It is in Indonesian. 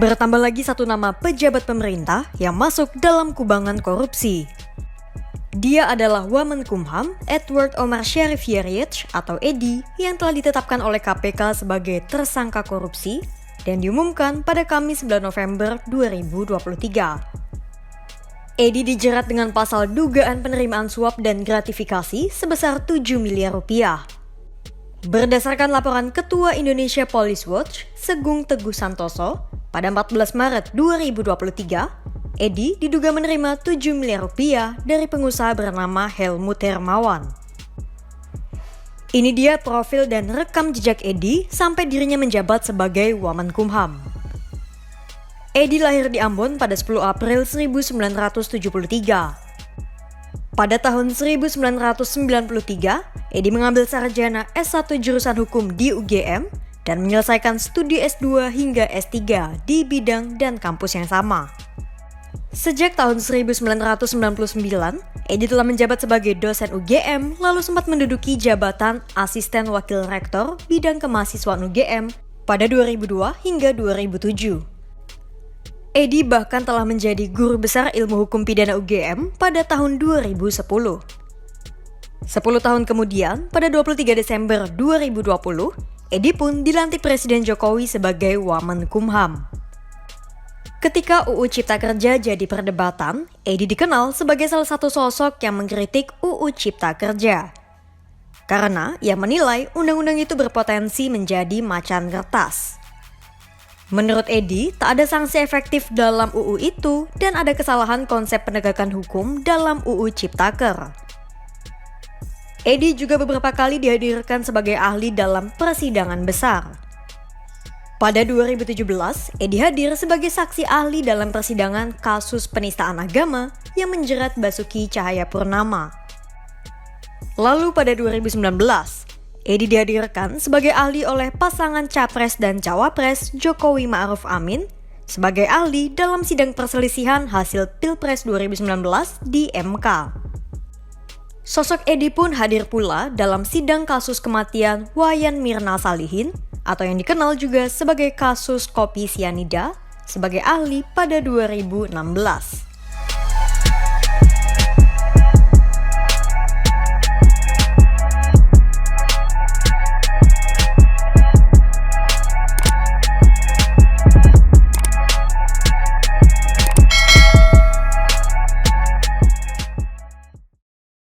Bertambah lagi satu nama pejabat pemerintah yang masuk dalam kubangan korupsi. Dia adalah Wamenkumham Edward Omar Sharif Yaric atau Edi yang telah ditetapkan oleh KPK sebagai tersangka korupsi dan diumumkan pada Kamis 9 November 2023. Edi dijerat dengan pasal dugaan penerimaan suap dan gratifikasi sebesar 7 miliar rupiah. Berdasarkan laporan Ketua Indonesia Police Watch, Segung Teguh Santoso, pada 14 Maret 2023, Edi diduga menerima 7 miliar rupiah dari pengusaha bernama Helmut Hermawan. Ini dia profil dan rekam jejak Edi sampai dirinya menjabat sebagai Wamenkumham. Edi lahir di Ambon pada 10 April 1973. Pada tahun 1993, Edi mengambil sarjana S1 jurusan hukum di UGM dan menyelesaikan studi S2 hingga S3 di bidang dan kampus yang sama. Sejak tahun 1999, Edi telah menjabat sebagai dosen UGM lalu sempat menduduki jabatan asisten wakil rektor bidang kemahasiswaan UGM pada 2002 hingga 2007. Edi bahkan telah menjadi guru besar ilmu hukum pidana UGM pada tahun 2010. 10 tahun kemudian, pada 23 Desember 2020, Edi pun dilantik Presiden Jokowi sebagai Wamenkumham. Ketika UU Cipta Kerja jadi perdebatan, Edi dikenal sebagai salah satu sosok yang mengkritik UU Cipta Kerja. Karena ia menilai undang-undang itu berpotensi menjadi macan kertas. Menurut Edi, tak ada sanksi efektif dalam UU itu dan ada kesalahan konsep penegakan hukum dalam UU Ciptaker. Edi juga beberapa kali dihadirkan sebagai ahli dalam persidangan besar. Pada 2017, Edi hadir sebagai saksi ahli dalam persidangan kasus penistaan agama yang menjerat Basuki Cahayapurnama. Lalu pada 2019, Edi dihadirkan sebagai ahli oleh pasangan Capres dan Cawapres Jokowi Ma'ruf Amin sebagai ahli dalam sidang perselisihan hasil Pilpres 2019 di MK. Sosok Edi pun hadir pula dalam sidang kasus kematian Wayan Mirna Salihin atau yang dikenal juga sebagai kasus kopi sianida sebagai ahli pada 2016.